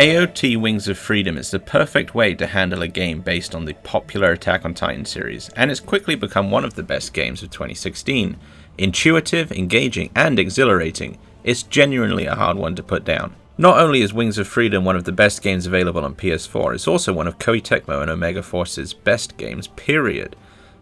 AOT Wings of Freedom is the perfect way to handle a game based on the popular Attack on Titan series, and it's quickly become one of the best games of 2016. Intuitive, engaging, and exhilarating, it's genuinely a hard one to put down. Not only is Wings of Freedom one of the best games available on PS4, it's also one of Koei Tecmo and Omega Force's best games, period.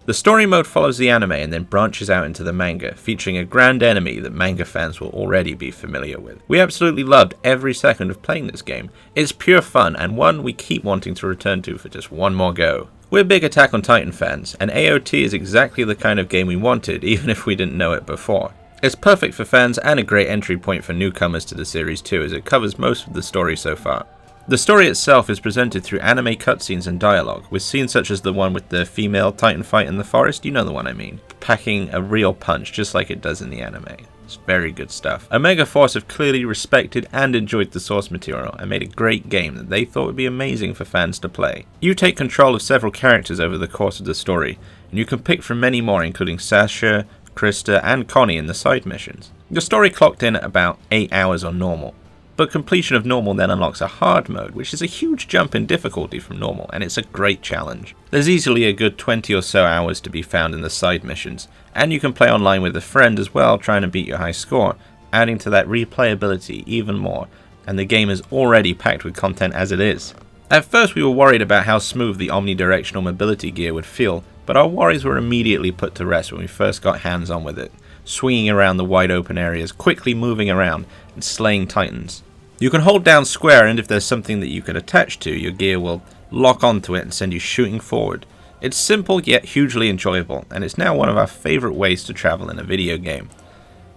The story mode follows the anime and then branches out into the manga, featuring a grand enemy that manga fans will already be familiar with. We absolutely loved every second of playing this game. It's pure fun and one we keep wanting to return to for just one more go. We're big Attack on Titan fans, and AOT is exactly the kind of game we wanted, even if we didn't know it before. It's perfect for fans and a great entry point for newcomers to the series too, as it covers most of the story so far. The story itself is presented through anime cutscenes and dialogue, with scenes such as the one with the female Titan fight in the forest, you know the one I mean, packing a real punch just like it does in the anime. It's very good stuff. Omega Force have clearly respected and enjoyed the source material and made a great game that they thought would be amazing for fans to play. You take control of several characters over the course of the story, and you can pick from many more, including Sasha, Krista, and Connie in the side missions. The story clocked in at about 8 hours on normal. But completion of normal then unlocks a hard mode, which is a huge jump in difficulty from normal, and it's a great challenge. There's easily a good 20 or so hours to be found in the side missions, and you can play online with a friend as well, trying to beat your high score, adding to that replayability even more, and the game is already packed with content as it is. At first we were worried about how smooth the omnidirectional mobility gear would feel, but our worries were immediately put to rest when we first got hands on with it, swinging around the wide open areas, quickly moving around and slaying titans. You can hold down square, and if there's something that you can attach to, your gear will lock onto it and send you shooting forward. It's simple yet hugely enjoyable, and it's now one of our favourite ways to travel in a video game.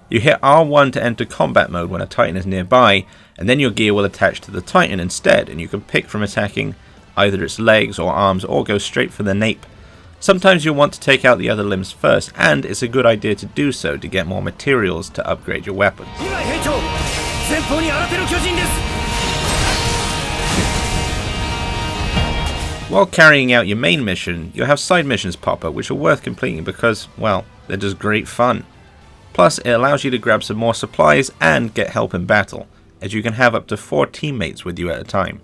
You hit R1 to enter combat mode when a titan is nearby, and then your gear will attach to the titan instead, and you can pick from attacking either its legs or arms or go straight for the nape. Sometimes you'll want to take out the other limbs first, and it's a good idea to do so to get more materials to upgrade your weapons. While carrying out your main mission, you'll have side missions pop up which are worth completing because, well, they're just great fun. Plus, it allows you to grab some more supplies and get help in battle, as you can have up to 4 teammates with you at a time.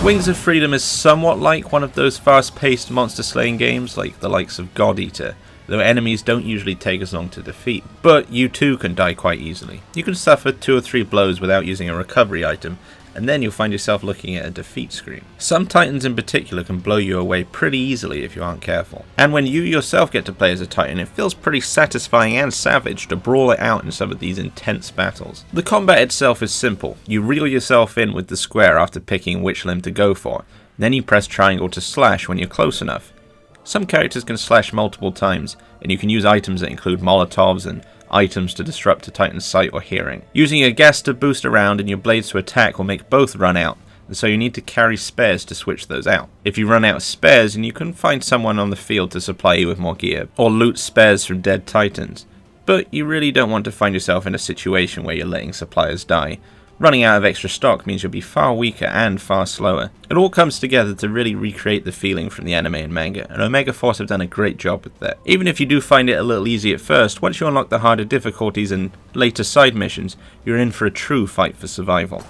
Wings of Freedom is somewhat like one of those fast-paced monster-slaying games like the likes of God Eater, though enemies don't usually take as long to defeat, but you too can die quite easily. You can suffer 2 or 3 blows without using a recovery item, and then you'll find yourself looking at a defeat screen. Some titans in particular can blow you away pretty easily if you aren't careful. And when you yourself get to play as a titan, it feels pretty satisfying and savage to brawl it out in some of these intense battles. The combat itself is simple. You reel yourself in with the square after picking which limb to go for. Then you press triangle to slash when you're close enough. Some characters can slash multiple times, and you can use items that include molotovs and items to disrupt a titan's sight or hearing. Using your gas to boost around and your blades to attack will make both run out, and so you need to carry spares to switch those out. If you run out of spares, then you can find someone on the field to supply you with more gear, or loot spares from dead titans. But you really don't want to find yourself in a situation where you're letting suppliers die. Running out of extra stock means you'll be far weaker and far slower. It all comes together to really recreate the feeling from the anime and manga, and Omega Force have done a great job with that. Even if you do find it a little easy at first, once you unlock the harder difficulties and later side missions, you're in for a true fight for survival.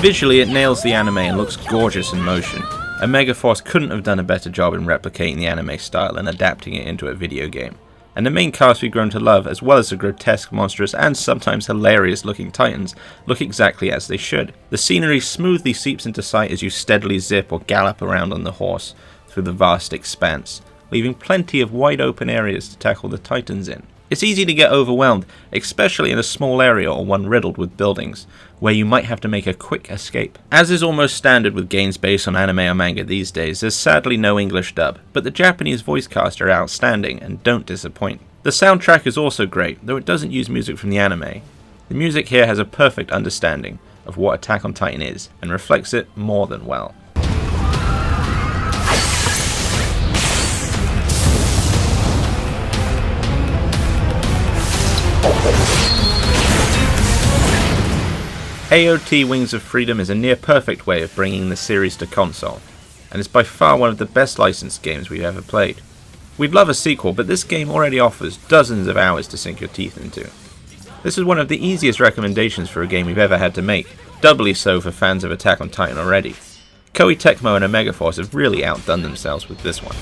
Visually, it nails the anime and looks gorgeous in motion. Omega Force couldn't have done a better job in replicating the anime style and adapting it into a video game. And the main cast we've grown to love, as well as the grotesque, monstrous, and sometimes hilarious looking titans, look exactly as they should. The scenery smoothly seeps into sight as you steadily zip or gallop around on the horse through the vast expanse, leaving plenty of wide open areas to tackle the titans in. It's easy to get overwhelmed, especially in a small area or one riddled with buildings, where you might have to make a quick escape. As is almost standard with games based on anime or manga these days, there's sadly no English dub, but the Japanese voice cast are outstanding and don't disappoint. The soundtrack is also great, though it doesn't use music from the anime. The music here has a perfect understanding of what Attack on Titan is, and reflects it more than well. AOT Wings of Freedom is a near perfect way of bringing the series to console, and is by far one of the best licensed games we've ever played. We'd love a sequel, but this game already offers dozens of hours to sink your teeth into. This is one of the easiest recommendations for a game we've ever had to make, doubly so for fans of Attack on Titan already. Koei Tecmo and Omega Force have really outdone themselves with this one.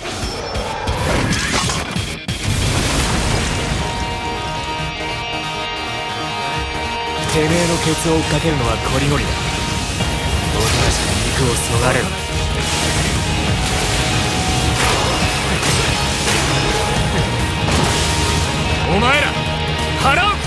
てめえのケツを追っかけるのはコリゴリだ。俺たちに肉をそがれる。お前ら払う